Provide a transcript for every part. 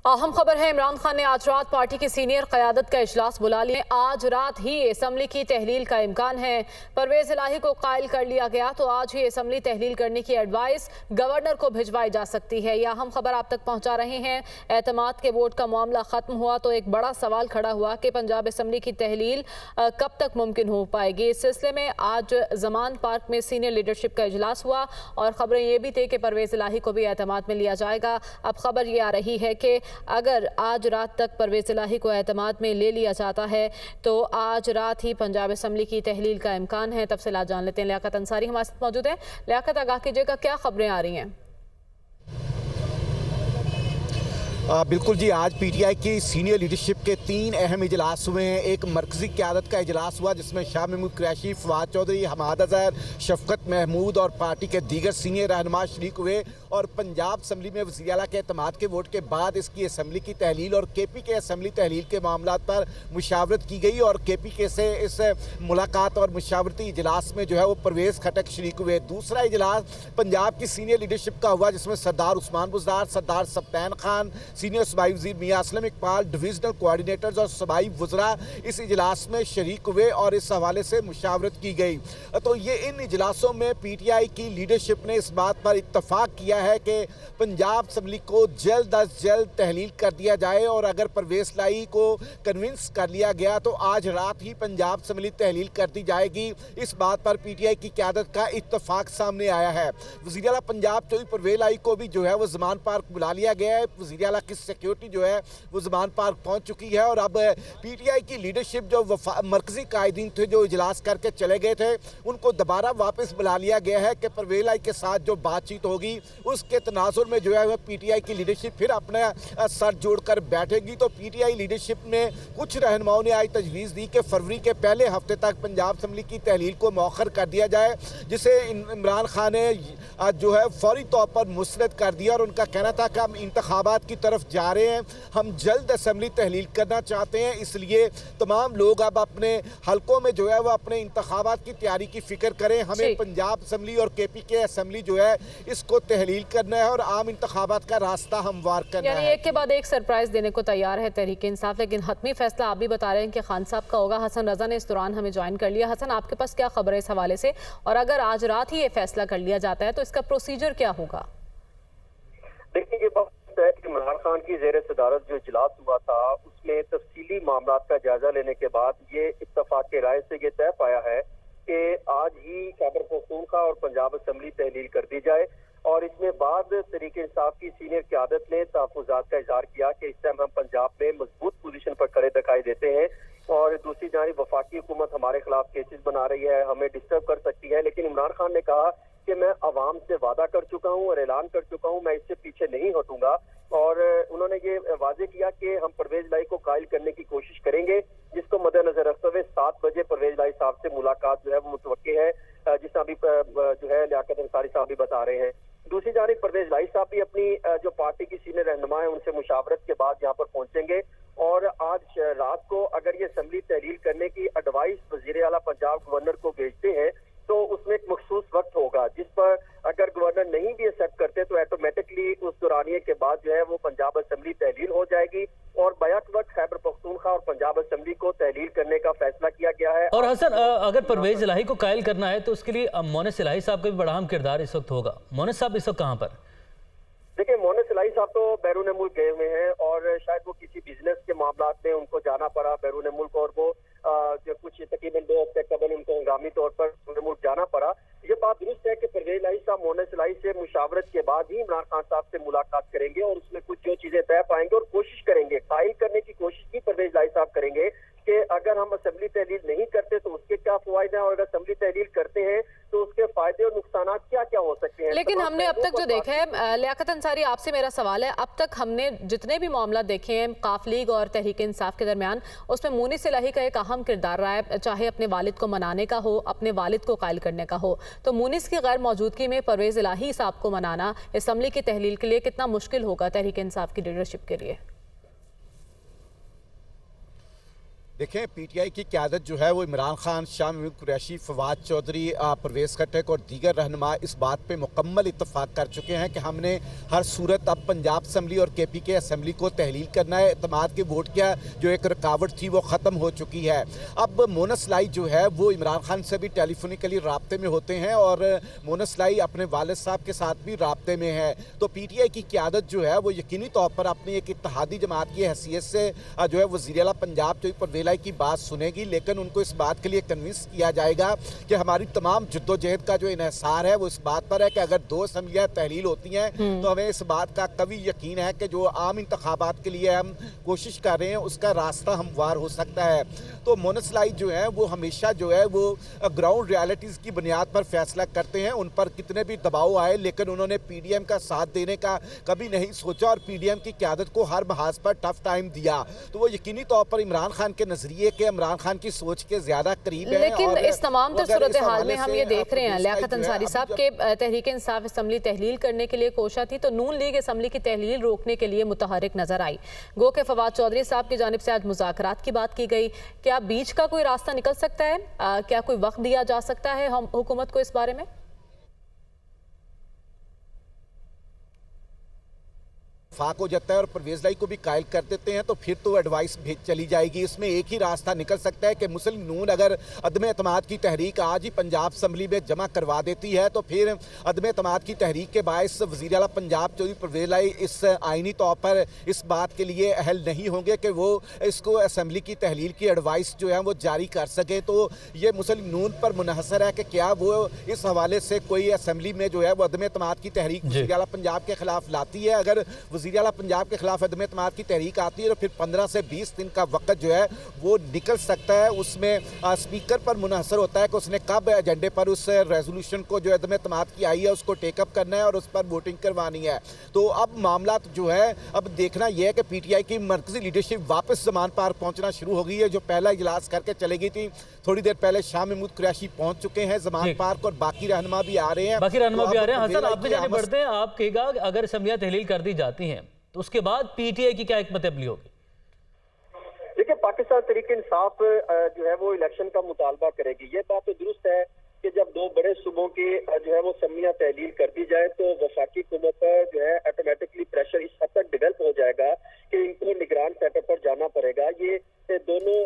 अहम खबर है, इमरान खान ने आज रात पार्टी की सीनियर क़यादत का इजलास बुला लिया। आज रात ही असम्बली की तहलील का इम्कान है। परवेज इलाही को कायल कर लिया गया तो आज ही असम्बली तहलील करने की एडवाइस गवर्नर को भिजवाई जा सकती है। यह अहम खबर आप तक पहुंचा रहे हैं। एतमाद के वोट का मामला खत्म हुआ तो एक बड़ा सवाल खड़ा हुआ कि पंजाब असम्बली की तहलील कब तक मुमकिन हो पाएगी। इस सिलसिले में आज जमान पार्क में सीनियर लीडरशिप का इजलास हुआ और खबरें ये भी थी कि परवेज इलाही को भी एतमाद में लिया जाएगा। अब खबर ये आ रही है कि अगर आज रात तक परवेज इलाही को एतमाद में ले लिया जाता है तो आज रात ही पंजाब असम्बली की तहलील का इम्कान है। तफसीलात जान लेते हैं। लियाकत अंसारी हमारे साथ मौजूद है। लियाकत, आगाह कीजिएगा, क्या खबरें आ रही हैं? बिल्कुल जी, आज पीटीआई की सीनियर लीडरशिप के 3 अहम इजलास हुए हैं। एक मरकजी क़यादत का इजलास हुआ जिसमें शाह महमूद कुरैशी, फवाद चौधरी, हमाद अजहर, शफकत महमूद और पार्टी के दीगर सीनियर रहनुमा शरीक हुए और पंजाब असम्बली में वज़ीर आला के एतमाद के वोट के बाद इसकी असम्बली की तहलील और केपी के असम्बली तहलील के मामलात पर मुशावरत की गई और केपी के से इस मुलाकात और मुशावरती इजलास में जो है वो परवेज़ खटक शरीक हुए। दूसरा इजलास पंजाब की सीनियर लीडरशिप का हुआ जिसमें सरदार उस्मान बुज़दार, सरदार सब्तैन खान, सीनियर सूबाई वज़ीर मियां असलम इकबाल, डिविजनल कोऑर्डिनेटर्स और सूबाई वज़रा इस इजलास में शरीक हुए और इस हवाले से मुशावरत की गई। तो ये इन इजलासों में पीटीआई की लीडरशिप ने इस बात पर इत्तफाक किया है कि पंजाब असम्बली को जल्द अज जल्द तहलील कर दिया जाए और अगर परवेज इलाही को कन्विंस कर लिया गया तो आज रात ही पंजाब असम्बली तहलील कर दी जाएगी। इस बात पर पीटीआई की क़यादत का इत्तफाक सामने आया है। वज़ीर आला पंजाब चौधरी परवेज इलाही को भी जो है वो ज़मान पार्क बुला लिया गया है। वज़ीर आला की सिक्योरिटी जो है वो ज़मान पार्क पहुंच चुकी है और अब पीटीआई की लीडरशिप जो मरकजी कायदीन थे जो इजलास करके चले गए थे उनको दोबारा वापस बुला लिया गया है कि परवेज इलाही के साथ जो बातचीत होगी उसके तनाजुर में जो है वह पीटीआई की लीडरशिप फिर अपना सर जोड़कर बैठेगी। तो पीटीआई लीडरशिप ने कुछ रहनुमाओं ने आज तजवीज़ दी कि फरवरी के पहले हफ्ते तक पंजाब असम्बली की तहलील को मौखर कर दिया जाए, जिसे इमरान खान ने जो है फौरी तौर पर मुस्तरद कर दिया और उनका कहना था कि हम इंतखाबात की तरफ जा रहे हैं, हम जल्द असम्बली तहलील करना चाहते हैं, इसलिए तमाम लोग अब अपने हलकों में जो है वह अपने इंतखाबात की तैयारी की फिक्र करें। हमें पंजाब असम्बली और केपी के असम्बली जो है इसको तहलील करना है और आम इंतखाबात का रास्ता हमवार करना है। एक के बाद एक सरप्राइज देने को तैयार है तहरीक इंसाफ, लेकिन हतमी फैसला आप भी बता रहे हैं कि खान साहब का होगा। हसन रजा ने इस दौरान हमें ज्वाइन कर लिया। हसन, आपके पास क्या खबर है इस हवाले से, और अगर आज रात ही ये फैसला कर लिया जाता है तो इसका प्रोसीजर क्या होगा? देखिए, ये बात है कि इमरान खान की जेर सदारत जो इजलास हुआ था उसमें तफसीली मामला का जायजा लेने के बाद ये इत्तफाक के राय से ये तय पाया है कि आज ही खैबर पख्तूनख्वा और पंजाब असम्बली तहलील कर दी जाए। और इसमें बाद तहरीक इंसाफ की सीनियर क़यादत ने तहफ़्फ़ुज़ात का इज़हार किया कि इस टाइम हम पंजाब में मजबूत पोजीशन पर खड़े दिखाई देते हैं और दूसरी जानिब वफाकी हुकूमत हमारे खिलाफ केसेस बना रही है, हमें डिस्टर्ब कर सकती है। लेकिन इमरान खान ने कहा कि मैं अवाम से वादा कर चुका हूँ और ऐलान कर चुका हूँ, मैं इससे पीछे नहीं हटूंगा। और उन्होंने ये वाजे किया कि हम परवेज इलाही को कायल करने की कोशिश करेंगे, जिसको मद्देनजर रखते हुए 7 बजे परवेज इलाही साहब से मुलाकात जो है वो मुतवक्के है, जिस अभी जो है लियाकत अंसारी साहब भी बता रहे हैं। दूसरी जानिब परवेज इलाही साहब भी अपनी जो पार्टी की सीनियर रहनुमा है उनसे मुशावरत के बाद यहाँ पर पहुंचेंगे और आज रात को अगर ये असम्बली तहलील करने की एडवाइस वज़ीर आला पंजाब गवर्नर को भेजते हैं तो उसमें एक मखसूस वक्त होगा जिस पर अगर गवर्नर नहीं भी एक्सेप्ट करते तो ऑटोमेटिकली उस दौरानिये के बाद जो है वो पंजाब असम्बली तहलील हो जाएगी और बैक वक्त खैबर पख्तूनख्वा और पंजाब असम्बली को तहलील करने का फैसला किया गया है। और हसन, अगर परवेज इलाही को कायल करना है तो उसके लिए मोनिस इलाही साहब का भी बड़ा अहम किरदार इस वक्त होगा। मोनिस साहब इस वक्त कहाँ पर? देखिए, मोनिस इलाही साहब तो बैरून मुल्क गए हुए हैं और शायद वो किसी बिजनेस के मामला में उनको जाना पड़ा बैरून मुल्क और वो जो कुछ तकरीबन 2 हफ्ते कबल उनको हंगामी तौर पर बैरून मुल्क जाना पड़ा। ये बात दुरुस्त है कि परवेज इलाही साहब मोनिस इलाही से मुशावरत के बाद ही इमरान खान साहब से मुलाकात करेंगे और उसमें कुछ जो चीजें तय पाएंगे और कोशिश करेंगे, कायल करने की कोशिश भी परवेज इलाही साहब करेंगे कि अगर हम असम्बली तहलील नहीं करते तो उसके क्या फायदे हैं और अगर असम्बली तहलील करते हैं तो उसके फायदे और नुकसान क्या क्या हो सकते हैं। लेकिन हमने अब तक जो देखा है, लियाकत अंसारी आपसे मेरा सवाल है, अब तक हमने जितने भी मामला देखे हैं काफ लीग और तहरीक इंसाफ के दरमियान, उसमें मोनिस इलाही का एक अहम किरदार रहा है, चाहे अपने वालिद को मनाने का हो, अपने वालिद को कायल करने का हो। तो मोनिस की गैर मौजूदगी में परवेज इलाही साहब को मनाना असम्बली की तहलील के लिए कितना मुश्किल होगा तहरीक इंसाफ की लीडरशिप के लिए? देखें, पीटीआई की क़यादत जो है वो इमरान खान, शाह महमूद कुरैशी, फवाद चौधरी, परवेज़ खट्टक और दीगर रहनुमा इस बात पे मुकम्मल इत्तफाक कर चुके हैं कि हमने हर सूरत अब पंजाब असम्बली और केपी के असम्बली को तहलील करना है। एतमाद के वोट का जो एक रुकावट थी वो ख़त्म हो चुकी है। अब मोनस लाई जो है वो इमरान खान से भी टेलीफोनिकली राब्ते में होते हैं और मोनस लाई अपने वालिद साहब के साथ भी राब्ते में है। तो पीटीआई की क़यादत जो है वो यकीनी तौर पर अपनी एक इत्तेहादी जमात की हैसियत से जो है वज़ीर आला पंजाब जो परवेज़ लाई की बात सुनेगी, लेकिन उनको इस बात के लिए कन्विंस किया जाएगा कि हमारी तमाम जद्दोजहद का जो इन्हिसार है वो इस बात पर है कि अगर 2 असम्बलियाँ तहलील होती हैं तो हमें इस बात का कभी यकीन है कि जो आम इंतखाबात के लिए हम कोशिश कर रहे हैं उसका रास्ता हमवार हो सकता है। तो मोनस लाई जो है वो हमेशा जो है वो ग्राउंड रियलिटीज़ की बुनियाद पर फैसला करते हैं। उन पर कितने भी दबाव आए लेकिन उन्होंने पीडीएम का साथ देने का कभी नहीं सोचा और पीडीएम की क़यादत को हर महाज पर टफ टाइम दिया। तो वो यकीनी तौर पर इमरान खान के नजरिए के इमरान खान की सोच के ज्यादा करीब है। लेकिन इस तमाम सूरत हाल में हम ये देख रहे हैं लियाकत अंसारी साहब के तहरीक इंसाफ असम्बली तहलील करने के लिए कोशा थी तो नून लीग असम्बली की तहलील रोकने के लिए मुतहरिक नजर आई। गो के फवाद चौधरी साहब की जानिब से आज मुज़ाकरात की बात की गई। क्या बीच का कोई रास्ता निकल सकता है? क्या कोई वक्त दिया जा सकता है हम हुकूमत को इस बारे में? फाक हो जाता है और परवेज़ लाई को भी कायल कर देते हैं तो फिर तो एडवाइस भेज चली जाएगी। इसमें एक ही रास्ता निकल सकता है कि मुस्लिम नून अगर अदम एतमाद की तहरीक आज ही पंजाब असम्बली में जमा करवा देती है तो फिर अदम एतमाद की तहरीक के बायस वज़ीर आला पंजाब चौधरी परवेज़ लाई इस आइनी तौर पर इस बात के लिए अहल नहीं होंगे कि वो इसको असम्बली की तहलील की एडवाइस जो है वो जारी कर सकें। तो ये मुस्लिम नून पर मुनहसर है कि क्या वो इस हवाले से कोई असम्बली में जो है वो अदम एतमाद की तहरीक वज़ीर आला पंजाब के खिलाफ लाती है। अगर वज़ीर आला पंजाब के खिलाफ अदम एतमाद की तहरीक आती है तो फिर 15 से 20 दिन का वक्त जो है वो निकल सकता है। उसमें स्पीकर पर मुनहसर होता है कि उसने कब एजेंडे पर उस रेजोल्यूशन को जो अदम एतमाद की आई है उसको टेकअप करना है और उस पर वोटिंग करवानी है। तो अब मामला जो है अब देखना यह है कि पीटीआई की मरकजी लीडरशिप वापस ज़मान पार पहुंचना शुरू हो गई है। जो पहला इजलास करके चले गई थी थोड़ी देर पहले शाह महमूद कुरैशी पहुंच चुके हैं ज़मान पार्क और बाकी रहनुमा भी आ रहे हैं। हसन आप भी जाने बढ़ते हैं, आप कहेगा अगर असम्बलियां तहलील कर दी जाती हैं तो उसके बाद पीटीआई की क्या हिकमत अमली होगी? देखिए, पाकिस्तान तहरीक इंसाफ जो है वो इलेक्शन का मुतालबा करेगी। ये बात तो दुरुस्त है कि जब 2 बड़े सूबों की जो है वो असम्बलियां तहलील कर दी जाए तो वफाकी हुकूमत पर जो है ऑटोमेटिकली प्रेशर इस हद तक डेवलप हो जाएगा कि इनको निगरान सेटअप पर जाना पड़ेगा। ये दोनों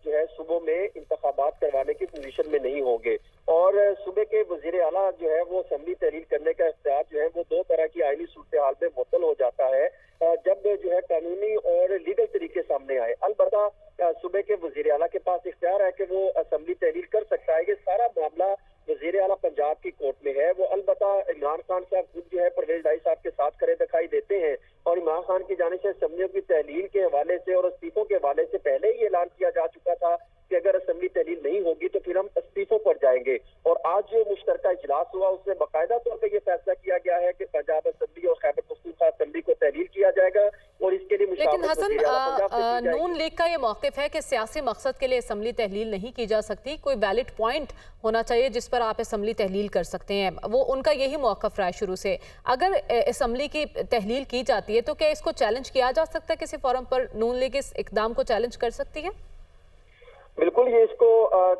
जो है सूबों में इंतखाबात करवाने की पोजीशन में नहीं होंगे और सूबे के वजीर आला जो है वो असम्बली तहलील करने का इख्तियार जो है वो 2 तरह की आईनी सूरत हाल में मुअत्तल हो जाता है जब जो है कानूनी और लीगल तरीके सामने आए। अलबत्ता सूबे के वजीर आला के पास इख्तियार है कि वो असम्बली तहलील कर सकता है। ये सारा मामला वजीर आला पंजाब की कोर्ट में है। वो अलबत्ता इमरान खान साहब खुद जो है परवेज़ लाई साहब के साथ खड़े दिखाई देते हैं और इमरान खान की जानिब से असम्बलियों की तहलील के हवाले से और इस्तीफों के हवाले से पहले ही ऐलान किया जा चुका था कि अगर असम्बली तहलील नहीं होगी तो फिर हम इस्तीफों पर जाएंगे। और आज जो मुश्तरका इजलास हुआ उसमें बाकायदा तौर पर यह फैसला किया गया है कि पंजाब असम्बली और खैबर पख्तूनख्वा असम्बली को तहलील किया जाएगा और इसके लिए लेकिन हसन नून लीग का ये मौक़िफ़ है कि सियासी मकसद के लिए असम्बली तहलील नहीं की जा सकती, कोई वैलिड पॉइंट होना चाहिए जिस पर आप असम्बली तहलील कर सकते हैं। वो उनका यही मौक़िफ़ रहा है शुरू से। अगर असम्बली की तहलील की जाती है तो क्या इसको चैलेंज किया जा सकता है? किसी फोरम पर नून लीग इस इक़दाम को चैलेंज कर सकती है? बिल्कुल, ये इसको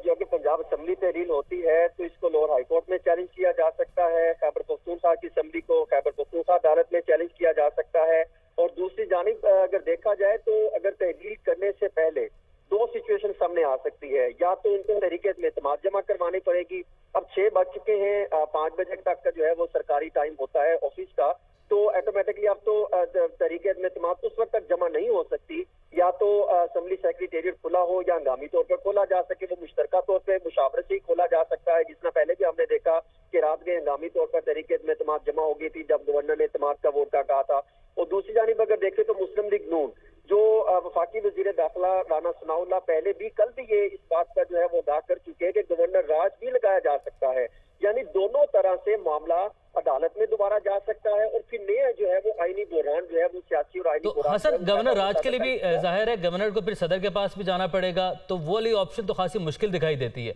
जो कि पंजाब असम्बली तहलील होती है तो इसको लोअर हाई कोर्ट में चैलेंज किया जा सकता है। खैबर पख्तूनख्वा की असम्बली को खैबर पख्तूनख्वा अदालत में चैलेंज किया जा सकता है। और दूसरी जानिब अगर देखा जाए तो अगर तहलील करने से पहले 2 सिचुएशन सामने आ सकती है। या तो उनको तहरीक में एतमाद जमा करवानी पड़ेगी। अब 6 बज चुके हैं, 5 बजे तक का जो है वो सरकारी टाइम होता है ऑफिस का, तो ऑटोमेटिकली अब तो तहरीक में एतमाद उस वक्त तक जमा नहीं हो सकती। या तो असम्बली सेक्रेटेरिएट खुला हो या हंगामी तौर पर खोला जा सके। वो मुश्तरका तौर पर मुशावरत से ही खोला जा सकता है, जिसना पहले भी हमने देखा कि रात में हंगामी तौर पर तहरीक में एतमाद जमा हो गई थी जब गवर्नर ने एतमाद का वोट का कहा था। और दूसरी जानिब अगर देखें तो मुस्लिम लीग नून जो वफाकी वजीर दाखिला राना सनाउल्लाह पहले भी कल भी ये इस बात का जो है वो अदा कर चुके हैं कि गवर्नर राज भी लगाया जा सकता है। यानी दोनों तरह से मामला अदालत में दोबारा जा सकता है और फिर नया जो है वो आईनी बहरान जो है वो सियासी और आईनी तो बहरान हसन, है, गवर्नर राज के लिए भी है। जाहिर है गवर्नर को फिर सदर के पास भी जाना पड़ेगा, तो वो वाली ऑप्शन तो खासी मुश्किल दिखाई देती है।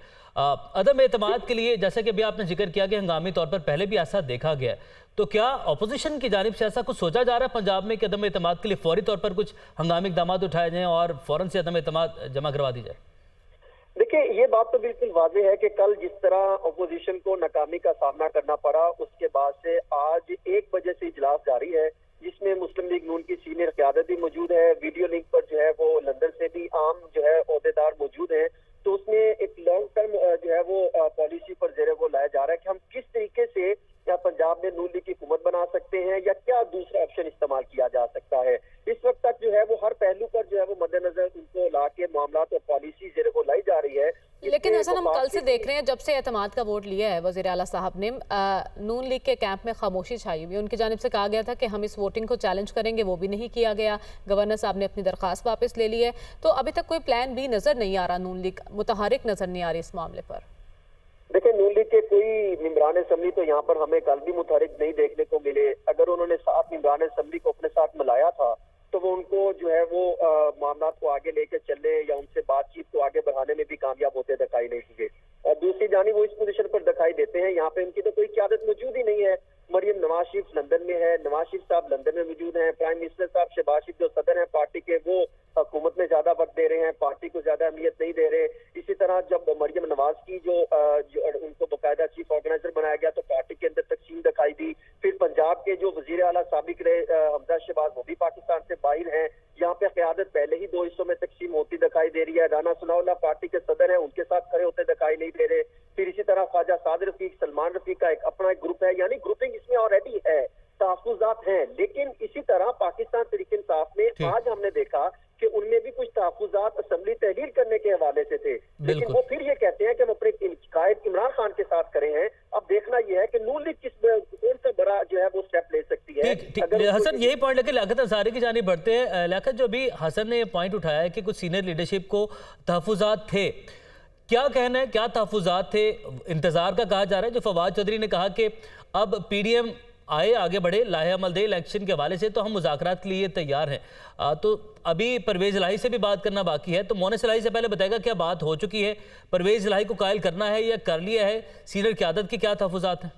अदम एतमाद के लिए जैसा कि अभी आपने जिक्र किया कि हंगामी तौर पर पहले भी ऐसा देखा गया है, तो क्या अपोजिशन की जानिब से ऐसा कुछ सोचा जा रहा है पंजाब में कि अदम एतमाद के लिए फौरी तौर पर कुछ हंगामी इकदाम उठाए जाएं और फौरन से अदम एतमाद जमा करवा दी जाए? देखिए, ये बात तो बिल्कुल वाज़ेह है कि कल जिस तरह अपोजिशन को नाकामी का सामना करना पड़ा, उसके बाद से आज 1 बजे से इजलास जारी है, जिसमें मुस्लिम लीग नून की सीनियर क़यादत भी मौजूद है। वीडियो लिंक पर जो है वो लंदन से भी आम जो है ओहदेदार मौजूद हैं। तो उसमें एक लॉन्ग टर्म जो है वो पॉलिसी पर ज़ेरे वो लाया जा रहा है कि हम किस तरीके से या पंजाब में नून लीग की हुकूमत बना सकते हैं या क्या दूसरा ऑप्शन इस्तेमाल किया जा सकता है। इस वक्त तक जो है वो हर पहलू पर जो है वो मद्देनजर उनको ला के मामला और पॉलिसी ज़ेरे वो लाई जा रही है। लेकिन हसन, हम कल से देख रहे हैं जब से एतमाद का वोट लिया है वज़ीर आला साहब ने, नून लीग के कैंप में खामोशी छाई हुई है। उनकी जानिब से कहा गया था कि हम इस वोटिंग को चैलेंज करेंगे, वो भी नहीं किया गया। गवर्नर साहब ने अपनी दरख्वास्त वापस ले ली है। तो अभी तक कोई प्लान भी नजर नहीं आ रहा, नून लीग मुतहरिक नजर नहीं आ रही इस मामले पर। देखिए, नून लीग के कोई मेंबरान असम्बली तो यहाँ पर हमें कल भी मुतहरिक नहीं देखने को मिले। अगर उन्होंने 7 मेंबरान असम्बली को अपने साथ मिलाया था तो वो उनको जो है वो मामला को आगे लेकर चलने या उनसे बातचीत को आगे बढ़ाने में भी कामयाब होते दिखाई नहीं दिए। और दूसरी जानिब वो इस पोजीशन पर दिखाई देते हैं, यहाँ पे उनकी तो कोई क़यादत मौजूद ही नहीं है। मरियम नवाज शरीफ लंदन में है, नवाज शरीफ साहब लंदन में मौजूद हैं। प्राइम मिनिस्टर साहब शहबाज शरीफ जो सदर हैं पार्टी के, वो हुकूमत में ज्यादा वक्त दे रहे हैं, पार्टी को ज्यादा अहमियत नहीं दे रहे। इसी तरह जब मरियम नवाज की जो उनको बाकायदा चीफ ऑर्गेनाइजर बनाया गया तो पार्टी के अंदर तकसीम दिखाई दी। फिर पंजाब के जो वजीर आला साबिक रहे हमजा शहबाज, वो भी पाकिस्तान से बाहर हैं। यहाँ पे क़यादत पहले ही 2 हिस्सों में तकसीम होती दिखाई दे रही है। राना सनाउल्लाह पार्टी के सदर हैं, उनके साथ खड़े होते दिखाई नहीं दे रहे। फिर इसी तरह ख्वाजा साद रफीक, सलमान रफीक का एक अपना एक ग्रुप है, यानी ग्रुपिंग इसमें ऑलरेडी है, तहफ़्फ़ुज़ात हैं। लेकिन इसी तरह पाकिस्तान तहरीक इंसाफ में आज हमने देखा कि उनमें भी कुछ तहफ़्फ़ुज़ात असेंबली तहलील करने के हवाले से थे, लेकिन वो फिर ये कहते हैं कि हम अपने कायद इमरान खान के साथ खड़े हैं। अब देखना यह है कि नून लीग कौन सा बड़ा जो है वो स्टेप ले सकती है। अगर हसन यही पॉइंट लेकर लियाकत अंसारी की जानिब बढ़ते हैं। लियाकत, जो भी हसन ने पॉइंट उठाया है कि कुछ सीनियर लीडरशिप को तहफ़्फ़ुज़ात थे, क्या कहना है, क्या तहफ़्फ़ुज़ात थे? इंतजार का कहा जा रहा है। जो फवाद चौधरी ने कहा कि अब PDM आए, आगे बढ़े, लाहे अमल दे इलेक्शन के हवाले से, तो हम मुज़ाकरात के लिए तैयार हैं। तो अभी परवेज़ इलाही से भी बात करना बाकी है, तो मोनिस इलाही से पहले बताएगा क्या बात हो चुकी है? परवेज़ इलाही को कायल करना है या कर लिया है? सीनियर क़यादत की क्या तहफ़्फ़ुज़ात हैं?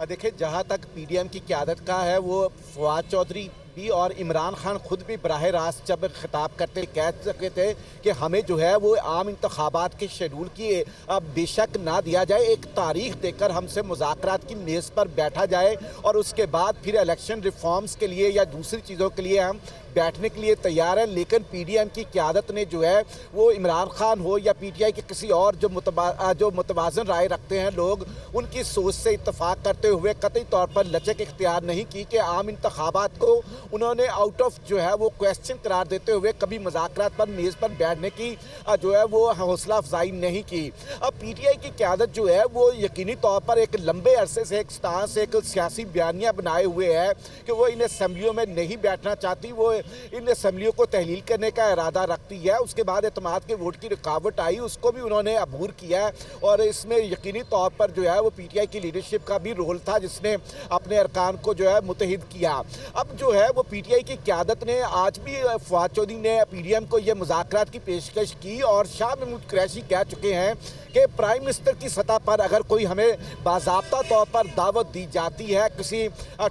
देखिए, जहाँ तक PDM की क़यादत का है, वो फवाद चौधरी भी और इमरान खान खुद भी बराह रास्त जब खिताब करते कह सके थे कि हमें जो है वो आम इंतखाबात के शेड्यूल की बेशक ना दिया जाए, एक तारीख देकर हमसे मुज़ाकरात की मेज़ पर बैठा जाए और उसके बाद फिर इलेक्शन रिफॉर्म्स के लिए या दूसरी चीज़ों के लिए हम बैठने के लिए तैयार हैं। लेकिन PDM की क़यादत ने जो है वो इमरान खान हो या PTI के किसी और जो मुतवाज़न राय रखते हैं लोग, उनकी सोच से इत्तफाक करते हुए कतई तौर पर लचक इख्तियार नहीं की कि आम इंतखाबात को उन्होंने आउट ऑफ जो है वो क्वेश्चन करार देते हुए कभी मुज़ाकरात पर मेज़ पर बैठने की जो है वो हौसला अफजाई नहीं की। अब PTI की क़यादत जो है वो यकीनी तौर पर एक लंबे अरसे से एक स्टांस, एक सियासी बयानिया बनाए हुए है कि वो इन असम्बलियों में नहीं बैठना चाहती, वो इन असम्बलियों को तहलील करने का इरादा रखती है। उसके बाद एतमाद के वोट की रुकावट आई, उसको भी उन्होंने अबूर किया है और इसमें यकीनी तौर पर जो है वो PTI की लीडरशिप का भी रोल था जिसने अपने अरकान को जो है मुत्तहिद किया। अब जो है वो PTI की क़यादत ने आज भी फवाद चौधरी ने PDM को ये मुज़ाकरात की पेशकश की और शाह महमूद कुरैशी कह चुके हैं कि प्राइम मिनिस्टर की सतह पर अगर कोई हमें बाज़ाब्ता तौर पर दावत दी जाती है किसी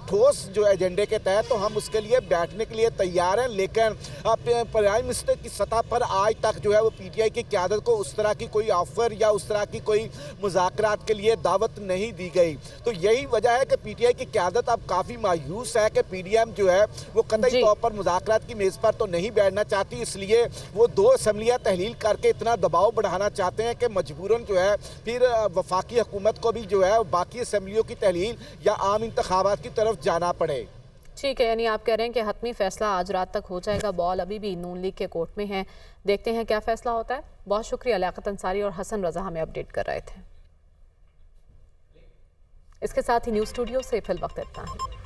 ठोस जो एजेंडे के तहत, तो हम उसके लिए बैठने के लिए तैयार हैं। लेकिन प्राइम मिनिस्टर की सतह पर आज तक जो है वो PTI की क़यादत को उस तरह की कोई ऑफ़र या उस तरह की कोई मुज़ाकरात के लिए दावत नहीं दी गई। तो यही वजह है कि PTI की क़यादत अब काफ़ी मायूस है कि PDM जो है वो कतई तौर पर मुज़ाकरात की मेज़ पर तो नहीं बैठना चाहती, इसलिए वो 2 असम्बलियाँ तहलील करके इतना दबाव बढ़ाना चाहते हैं कि मजबूरन जो है फिर वफाकी हुकूमत को भी जो है बाकी असम्बलियों की तहलील या आम इंतखाबात की तरफ जाना पड़े। ठीक है, यानी आप कह रहे हैं कि हतमी फैसला आज रात तक हो जाएगा। बॉल अभी भी नून लीग के कोर्ट में है, देखते हैं क्या फैसला होता है। बहुत शुक्रिया लियाकत अंसारी और हसन रजा हमें अपडेट कर रहे थे। इसके साथ ही न्यूज़ स्टूडियो से फिल वक्त इतना ही।